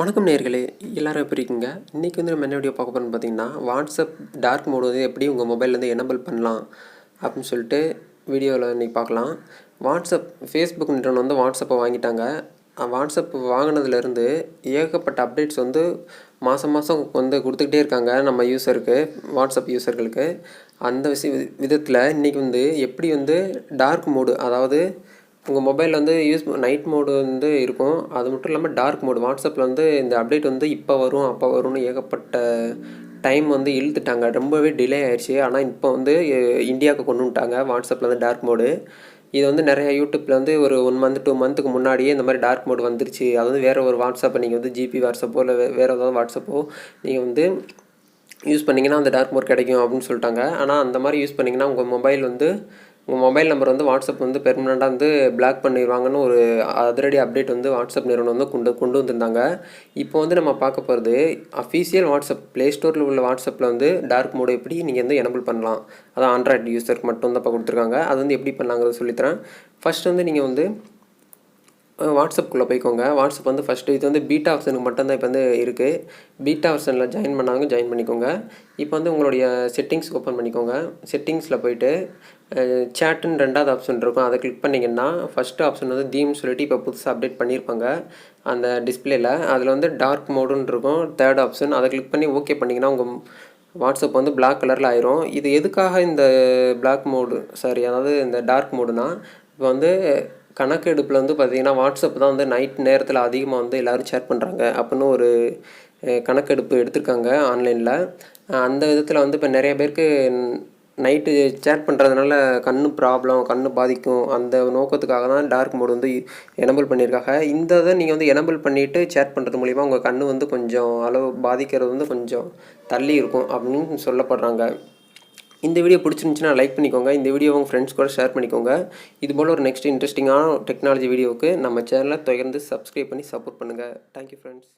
வணக்கம் நேயர்களே, எல்லாரும் எப்படி இருக்கீங்க? இன்றைக்கி வந்து நம்ம என்ன வீடியோ பார்க்க போகிறோம்னு பார்த்தீங்கன்னா, வாட்ஸ்அப் டார்க் மோடு வந்து எப்படி உங்கள் மொபைல்லேருந்து எனேபிள் பண்ணலாம் அப்படின்னு சொல்லிட்டு வீடியோவில் இன்றைக்கி பார்க்கலாம். ஃபேஸ்புக் நிறுவனம் வந்து வாட்ஸ்அப்பை வாங்கிட்டாங்க. வாட்ஸ்அப் வாங்கினதுலேருந்து ஏகப்பட்ட அப்டேட்ஸ் வந்து மாதம் வந்து கொடுத்துக்கிட்டே இருக்காங்க நம்ம வாட்ஸ்அப் யூஸர்களுக்கு. அந்த விதத்தில் இன்றைக்கி வந்து எப்படி வந்து டார்க் மோடு, அதாவது உங்கள் மொபைலில் வந்து நைட் மோடு வந்து இருக்கும். அது மட்டும் இல்லாமல் டார்க் மோடு வாட்ஸ்அப்பில் வந்து இந்த அப்டேட் வந்து இப்போ வரும் அப்போ வரும்னு ஏகப்பட்ட டைம் வந்து இழுத்துட்டாங்க. ரொம்பவே டிலே ஆயிடுச்சு. ஆனால் இப்போ வந்து இந்தியாவுக்கு கொண்டு வந்துட்டாங்க வாட்ஸ்அப்பில் வந்து டார்க் மோடு. இது வந்து நிறைய யூடியூப்பில் வந்து ஒரு 1 மந்த் 2 மந்த்துக்கு முன்னாடியே இந்த மாதிரி டார்க் மோடு வந்துருச்சு. அது வந்து வேறு ஒரு வாட்ஸ்அப்பை நீங்கள் வந்து ஜிபி வாட்ஸ்அப்போ இல்லை வேறு ஏதாவது வாட்ஸ்அப்போ நீங்கள் வந்து யூஸ் பண்ணிங்கன்னா அந்த டார்க் மோட் கிடைக்கும் அப்படின்னு சொல்லிட்டாங்க. ஆனால் அந்த மாதிரி யூஸ் பண்ணிங்கன்னா உங்கள் மொபைல் நம்பர் வந்து வாட்ஸ்அப் வந்து பெர்மனெண்ட்டாக வந்து பிளாக் பண்ணிடுவாங்கன்னு ஒரு அதிரடி அப்டேட் வந்து வாட்ஸ்அப் நிறுவனம் வந்து கொண்டு வந்திருந்தாங்க. இப்போ வந்து நம்ம பார்க்க போகிறது அஃபீஷியல் வாட்ஸ்அப் ப்ளே ஸ்டோரில் உள்ள வாட்ஸ்அப்பில் வந்து டார்க் மோடு எப்படி நீங்கள் வந்து எனேபிள் பண்ணலாம். அதான் ஆண்ட்ராய்டு யூஸருக்கு மட்டும் தான் இப்போ கொடுத்துருக்காங்க. அது வந்து எப்படி பண்ணலாங்கிறத சொல்லித்தரேன். ஃபஸ்ட் வந்து நீங்கள் வந்து வாட்ஸ்அப்புக்குள்ளே போய்க்கோங்க. வாட்ஸ்அப் வந்து ஃபஸ்ட்டு இது வந்து பீட்டா ஆப்ஷனுக்கு மட்டும்தான் இப்போ வந்து இருக்குது. பீட்டா ஆப்ஷனில் ஜாயின் பண்ணாங்க, ஜாயின் பண்ணிக்கோங்க. இப்போ வந்து உங்களுடைய செட்டிங்ஸ் ஓப்பன் பண்ணிக்கோங்க. செட்டிங்ஸில் போய்ட்டு சேட்டுன்னு 2வது ஆப்ஷன் இருக்கும். அதை கிளிக் பண்ணிங்கன்னா ஃபஸ்ட்டு ஆப்ஷன் வந்து தீம்னு சொல்லிட்டு இப்போ புதுசாக அப்டேட் பண்ணியிருப்பாங்க அந்த டிஸ்பிளேயில். அதில் வந்து டார்க் மோடுன்னு இருக்கும் 3rd ஆப்ஷன். அதை கிளிக் பண்ணி ஓகே பண்ணிங்கன்னா உங்கள் வாட்ஸ்அப் வந்து பிளாக் கலரில் ஆயிரும். இது எதுக்காக இந்த அதாவது இந்த டார்க் மோடுனா, இப்போ வந்து கணக்கெடுப்பில் வந்து பார்த்திங்கன்னா வாட்ஸ்அப் தான் வந்து நைட் நேரத்தில் அதிகமாக வந்து எல்லோரும் சேட் பண்ணுறாங்க அப்படின்னு ஒரு கணக்கெடுப்பு எடுத்திருக்காங்க ஆன்லைனில். அந்த விதத்தில் வந்து இப்போ நிறைய பேருக்கு நைட்டு சேட் பண்ணுறதுனால கண் பாதிக்கும். அந்த நோக்கத்துக்காக தான் டார்க் மோடு வந்து எனேபிள் பண்ணியிருக்காங்க. இந்த இதை நீங்கள் வந்து எனேபிள் பண்ணிவிட்டு சேட் பண்ணுறது மூலிமா உங்கள் கண் வந்து கொஞ்சம் அளவு பாதிக்கிறது வந்து கொஞ்சம் தள்ளி இருக்கும் அப்படின்னு சொல்லப்படுறாங்க. இந்த வீடியோ பிடிச்சிருந்துச்சுன்னா லைக் பண்ணிக்கோங்க. இந்த வீடியோ உங்கள் ஃப்ரெண்ட்ஸ் கூட ஷேர் பண்ணிக்கோங்க. இதுபோல் ஒரு நெக்ஸ்ட் இன்ட்ரெஸ்டிங்கான டெக்னாலஜி வீடியோவுக்கு நம்ம சேனலை தொடர்ந்து சப்ஸ்கிரைப் பண்ணி சப்போர்ட் பண்ணுங்கள். Thank you friends.